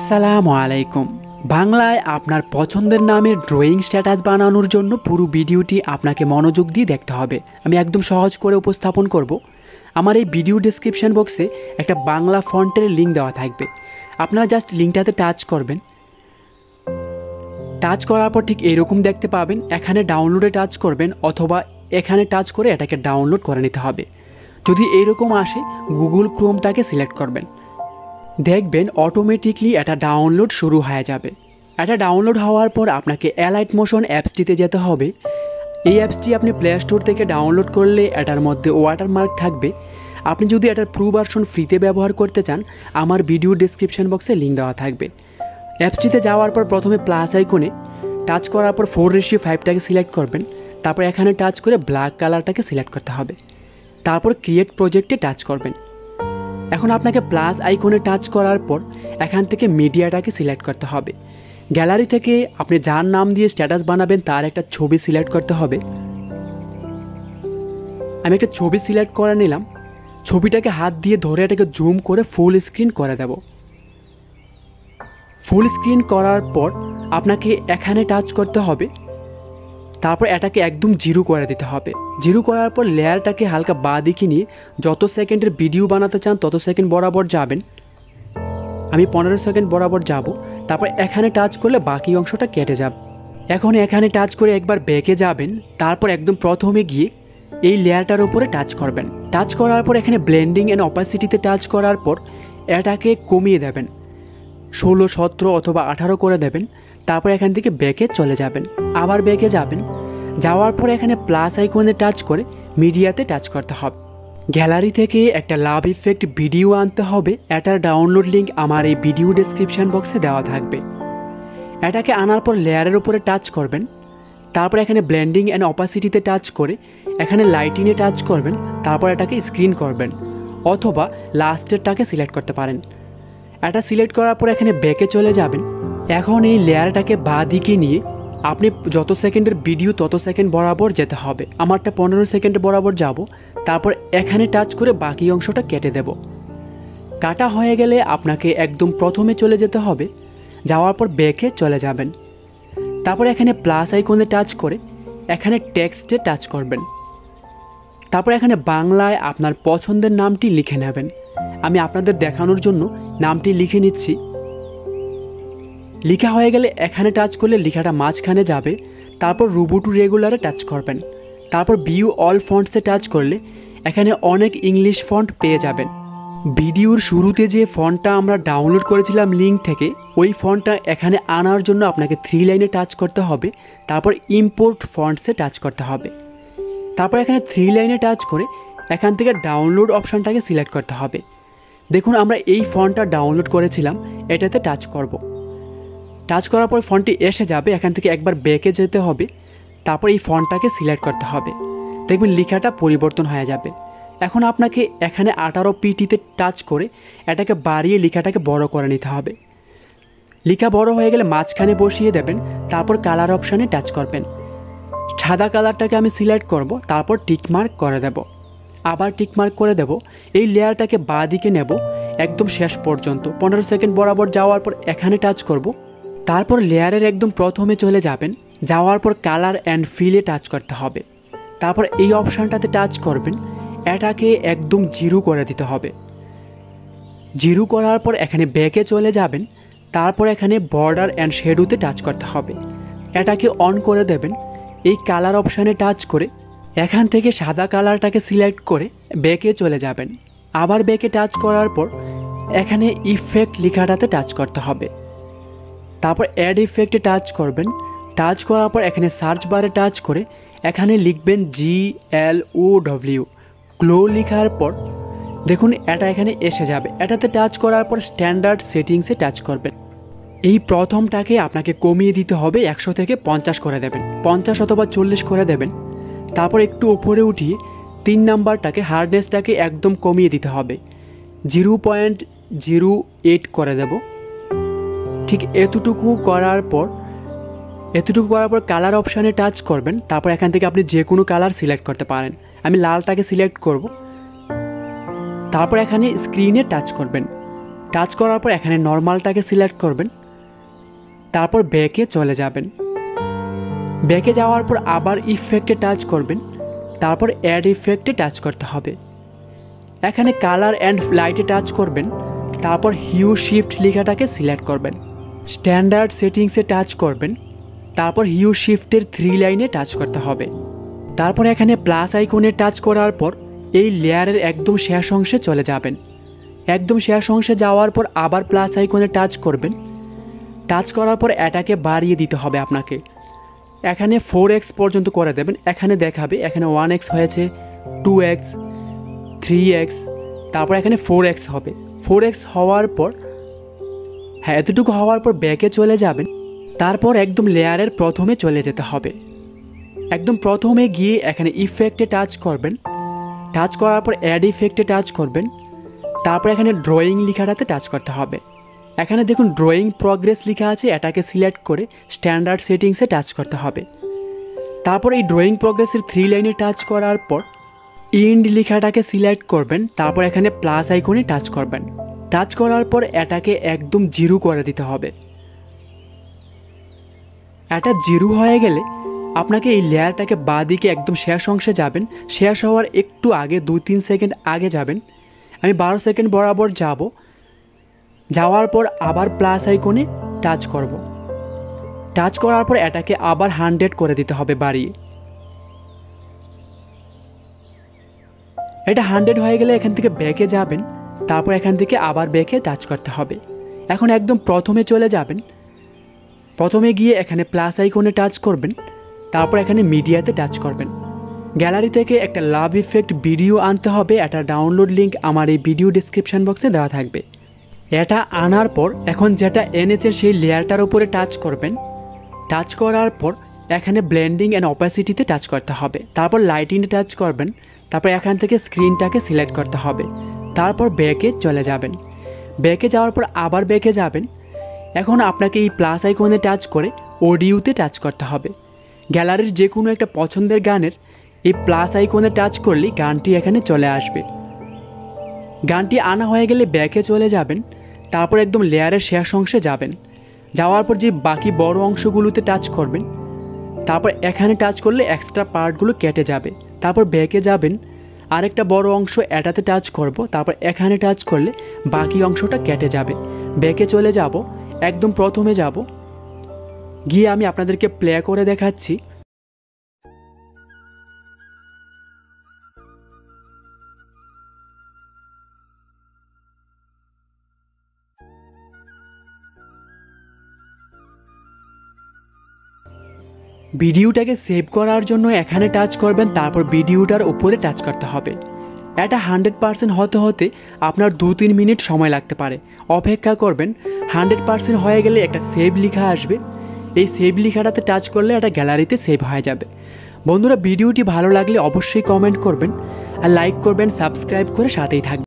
আসসালামু আলাইকুম। বাংলায় আপনার পছন্দের নামের ড্রয়িং স্ট্যাটাস বানানোর জন্য পুরো ভিডিওটি আপনাকে মনোযোগ দিয়ে দেখতে হবে। আমি একদম সহজ করে উপস্থাপন করব। আমার এই ভিডিও ডেসক্রিপশন বক্সে একটা বাংলা ফন্টের লিঙ্ক দেওয়া থাকবে। আপনারা জাস্ট লিঙ্কটাতে টাচ করবেন। টাচ করার পর ঠিক এরকম দেখতে পাবেন। এখানে ডাউনলোডে টাচ করবেন অথবা এখানে টাচ করে এটাকে ডাউনলোড করে নিতে হবে। যদি এইরকম আসে গুগল ক্রোমটাকে সিলেক্ট করবেন, দেখবেন অটোমেটিকলি এটা ডাউনলোড শুরু হয়ে যাবে। এটা ডাউনলোড হওয়ার পর আপনাকে অ্যালাইট মোশন অ্যাপসটিতে যেতে হবে। এই অ্যাপসটি আপনি প্লে স্টোর থেকে ডাউনলোড করলে এটার মধ্যে ওয়াটারমার্ক থাকবে। আপনি যদি এটার প্রো ভার্সন ফ্রিতে ব্যবহার করতে চান, আমার ভিডিও ডেসক্রিপশন বক্সে লিঙ্ক দেওয়া থাকবে। অ্যাপসটিতে যাওয়ার পর প্রথমে প্লাস আইকনে টাচ করার পর 4:5টাকে সিলেক্ট করবেন। তারপর এখানে টাচ করে ব্ল্যাক কালারটাকে সিলেক্ট করতে হবে। তারপর ক্রিয়েট প্রজেক্টে টাচ করবেন। এখন আপনাকে প্লাস আইকনে টাচ করার পর এখান থেকে মিডিয়াটাকে সিলেক্ট করতে হবে। গ্যালারি থেকে আপনি যার নাম দিয়ে স্ট্যাটাস বানাবেন তার একটা ছবি সিলেক্ট করতে হবে। আমি একটা ছবি সিলেক্ট করে নিলাম। ছবিটাকে হাত দিয়ে ধরে এটাকে জুম করে ফুল স্ক্রিন করে দেব। ফুল স্ক্রিন করার পর আপনাকে এখানে টাচ করতে হবে। তারপর এটাকে একদম জিরো করে দিতে হবে। জিরো করার পর লেয়ারটাকে হালকা বাঁ দিকে নিয়ে যত সেকেন্ডের ভিডিও বানাতে চান তত সেকেন্ড বরাবর যাবেন। আমি 15 সেকেন্ড বরাবর যাব। তারপর এখানে টাচ করলে বাকি অংশটা কেটে যাবে। এখন এখানে টাচ করে একবার ব্যাকে যাবেন। তারপর একদম প্রথমে গিয়ে এই লেয়ারটার উপরে টাচ করবেন। টাচ করার পর এখানে ব্লেন্ডিং অ্যান্ড অপাসিটিতে টাচ করার পর এটাকে কমিয়ে দেবেন। 16, 17 অথবা 18 করে দেবেন। তারপর এখান থেকে ব্যাকে চলে যাবেন। আবার ব্যাকে যাবেন। যাওয়ার পর এখানে প্লাস আইকনে টাচ করে মিডিয়াতে টাচ করতে হবে। গ্যালারি থেকে একটা লাভ ইফেক্ট ভিডিও আনতে হবে। এটার ডাউনলোড লিঙ্ক আমার এই ভিডিও ডেসক্রিপশন বক্সে দেওয়া থাকবে। এটাকে আনার পর লেয়ারের উপরে টাচ করবেন। তারপর এখানে ব্লেন্ডিং অ্যান্ড অপাসিটিতে টাচ করে এখানে লাইটিংয়ে টাচ করবেন। তারপর এটাকে স্ক্রিন করবেন অথবা লাস্টেরটাকে সিলেক্ট করতে পারেন। এটা সিলেক্ট করার পর এখানে ব্যাকে চলে যাবেন। এখন এই লেয়ারটাকে বাঁ দিকে নিয়ে আপনি যত সেকেন্ডের ভিডিও তত সেকেন্ড বরাবর যেতে হবে। আমারটা 15 সেকেন্ড বরাবর যাব। তারপর এখানে টাচ করে বাকি অংশটা কেটে দেব। কাটা হয়ে গেলে আপনাকে একদম প্রথমে চলে যেতে হবে। যাওয়ার পর ব্যাকে চলে যাবেন। তারপর এখানে প্লাস আইকনে টাচ করে এখানে টেক্সটে টাচ করবেন। তারপর এখানে বাংলায় আপনার পছন্দের নামটি লিখে নেবেন। আমি আপনাদের দেখানোর জন্য নামটি লিখে নিচ্ছি। লেখা হয়ে গেলে এখানে টাচ করলে লেখাটা মাঝখানে যাবে। তারপর রুবুটু রেগুলারে টাচ করবেন। তারপর ভিউ অল ফন্টসে টাচ করলে এখানে অনেক ইংলিশ ফন্ট পেয়ে যাবেন। ভিডিওর শুরুতে যে ফন্টটা আমরা ডাউনলোড করেছিলাম লিঙ্ক থেকে, ওই ফন্টটা এখানে আনার জন্য আপনাকে 3 লাইনে টাচ করতে হবে। তারপর ইম্পোর্ট ফন্টসে টাচ করতে হবে। তারপর এখানে 3 লাইনে টাচ করে এখান থেকে ডাউনলোড অপশানটাকে সিলেক্ট করতে হবে। দেখুন আমরা এই ফন্টটা ডাউনলোড করেছিলাম, এটাতে টাচ করব। টাচ করার পর ফন্টটি এসে যাবে। এখান থেকে একবার ব্যাকে যেতে হবে। তারপর এই ফন্টটাকে সিলেক্ট করতে হবে। দেখবেন লেখাটা পরিবর্তন হয়ে যাবে। এখন আপনাকে এখানে 18 পিটিতে টাচ করে এটাকে বাড়িয়ে লেখাটাকে বড় করে নিতে হবে। লেখা বড় হয়ে গেলে মাঝখানে বসিয়ে দেবেন। তারপর কালার অপশানে টাচ করবেন। সাদা কালারটাকে আমি সিলেক্ট করব। তারপর টিকমার্ক করে দেব। আবার টিকমার্ক করে দেব। এই লেয়ারটাকে বাঁ দিকে নেব একদম শেষ পর্যন্ত। 15 সেকেন্ড বরাবর যাওয়ার পর এখানে টাচ করব। তারপর লেয়ারের একদম প্রথমে চলে যাবেন। যাওয়ার পর কালার অ্যান্ড ফিলে টাচ করতে হবে। তারপর এই অপশানটাতে টাচ করবেন। এটাকে একদম জিরো করে দিতে হবে। জিরো করার পর এখানে ব্যাকে চলে যাবেন। তারপর এখানে বর্ডার অ্যান্ড শ্যাডোতে টাচ করতে হবে। এটাকে অন করে দেবেন। এই কালার অপশানে টাচ করে এখান থেকে সাদা কালারটাকে সিলেক্ট করে ব্যাকে চলে যাবেন। আবার ব্যাকে টাচ করার পর এখানে ইফেক্ট লেখাটাতে টাচ করতে হবে। তারপর অ্যাড ইফেক্টে টাচ করবেন। টাচ করার পর এখানে সার্চ বারে টাচ করে এখানে লিখবেন GLOW গ্লো। লেখার পর দেখুন এটা এখানে এসে যাবে। এটাতে টাচ করার পর স্ট্যান্ডার্ড সেটিংসে টাচ করবেন। এই প্রথমটাকে আপনাকে কমিয়ে দিতে হবে। 100 থেকে 50 করে দেবেন। 50 অথবা 40 করে দেবেন। তারপর একটু উপরে উঠিয়ে 3 নাম্বারটাকে হার্ডনেসটাকে একদম কমিয়ে দিতে হবে। 0.08 করে দেব। ঠিক এতটুকু করার পর কালার অপশানে টাচ করবেন। তারপর এখান থেকে আপনি যে কোনো কালার সিলেক্ট করতে পারেন। আমি লালটাকে সিলেক্ট করব। তারপর এখানে স্ক্রিনে টাচ করবেন। টাচ করার পর এখানে নর্মালটাকে সিলেক্ট করবেন, তারপর ব্যাকে চলে যাবেন। ব্যাকে যাওয়ার পর আবার ইফেক্টে টাচ করবেন, তারপর অ্যাড ইফেক্টে টাচ করতে হবে। এখানে কালার অ্যান্ড লাইটে টাচ করবেন, তারপর হিউ শিফট লেখাটাকে সিলেক্ট করবেন। স্ট্যান্ডার্ড সেটিংসে টাচ করবেন, তারপর হিউ শিফটের 3 লাইনে টাচ করতে হবে। তারপর এখানে প্লাস আইকনে টাচ করার পর এই লেয়ারের একদম শেষ অংশে চলে যাবেন। একদম শেষ অংশে যাওয়ার পর আবার প্লাস আইকনে টাচ করবেন। টাচ করার পর এটাকে বাড়িয়ে দিতে হবে আপনাকে। এখানে 4x পর্যন্ত করে দেবেন। এখানে দেখাবে এখানে 1x হয়েছে, 2x, 3x, তারপর এখানে 4x হবে। 4x হওয়ার পর এতটুকু হওয়ার পর ব্যাকে চলে যাবেন। তারপর একদম লেয়ারের প্রথমে চলে যেতে হবে। একদম প্রথমে গিয়ে এখানে ইফেক্টে টাচ করবেন। টাচ করার পর অ্যাড ইফেক্টে টাচ করবেন, তারপর এখানে ড্রয়িং লেখাটাতে টাচ করতে হবে। এখানে দেখুন ড্রয়িং প্রগ্রেস লেখা আছে, এটাকে সিলেক্ট করে স্ট্যান্ডার্ড সেটিংসে টাচ করতে হবে। তারপর এই ড্রয়িং প্রগ্রেসের 3 লাইনে টাচ করার পর ইন্ড লেখাটাকে সিলেক্ট করবেন, তারপর এখানে প্লাস আইকনে টাচ করবেন। টাচ করার পর এটাকে একদম 0 করে দিতে হবে। এটা 0 হয়ে গেলে আপনাকে এই লেয়ারটাকে বাঁদিকে একদম শেষ অংশে যাবেন। শেষ হওয়ার একটু আগে 2-3 সেকেন্ড আগে যাবেন। আমি 12 সেকেন্ড বরাবর যাব। যাওয়ার পর আবার প্লাস আইকনে টাচ করব। টাচ করার পর এটাকে আবার 100 করে দিতে হবে বাড়িয়ে। এটা 100 হয়ে গেলে এখান থেকে ব্যাকে যাবেন, তারপর এখান থেকে আবার ব্যাকে টাচ করতে হবে। এখন একদম প্রথমে চলে যাবেন। প্রথমে গিয়ে এখানে প্লাস আইকনে টাচ করবেন, তারপর এখানে মিডিয়াতে টাচ করবেন। গ্যালারি থেকে একটা লাভ ইফেক্ট ভিডিও আনতে হবে। এটা ডাউনলোড লিঙ্ক আমার এই ভিডিও ডেসক্রিপশন বক্সে দেওয়া থাকবে। এটা আনার পর এখন যেটা এনেছেন সেই লেয়ারটার উপরে টাচ করবেন। টাচ করার পর এখানে ব্লেন্ডিং অ্যান্ড অপাসিটিতে টাচ করতে হবে। তারপর লাইটিংয়ে টাচ করবেন, তারপর এখান থেকে স্ক্রিনটাকে সিলেক্ট করতে হবে। তারপর ব্যাকে চলে যাবেন। ব্যাকে যাওয়ার পর আবার ব্যাকে যাবেন। এখন আপনাকে এই প্লাস আইকনে টাচ করে অডিওতে টাচ করতে হবে। গ্যালারির যে কোনো একটা পছন্দের গানের এই প্লাস আইকনে টাচ করলেই গানটি এখানে চলে আসবে। গানটি আনা হয়ে গেলে ব্যাকে চলে যাবেন, তারপর একদম লেয়ারের শেষ অংশে যাবেন। যাওয়ার পর যে বাকি বড় অংশগুলোতে টাচ করবেন, তারপর এখানে টাচ করলে এক্সট্রা পার্টগুলো কেটে যাবে। তারপর ব্যাকে যাবেন, আরেকটা বড় অংশ এটাতে টাচ করব, তারপর এখানে টাচ করলে বাকি অংশটা কেটে যাবে। ব্যাকে চলে যাব, একদম প্রথমে যাব, গিয়ে আমি আপনাদেরকে প্লে করে দেখাচ্ছি। ভিডিওটাকে সেভ করার জন্য এখানে টাচ করবেন, তারপর ভিডিওটার উপরে টাচ করতে হবে। এটা 100% হতে হতে আপনার 2-3 মিনিট সময় লাগতে পারে। অপেক্ষা করবেন। 100% হয়ে গেলে একটা সেভ লেখা আসবে। এই সেভ লেখাটাতে টাচ করলে এটা গ্যালারিতে সেভ হয়ে যাবে। বন্ধুরা, ভিডিওটি ভালো লাগলে অবশ্যই কমেন্ট করবেন আর লাইক করবেন, সাবস্ক্রাইব করে সাথেই থাকবেন।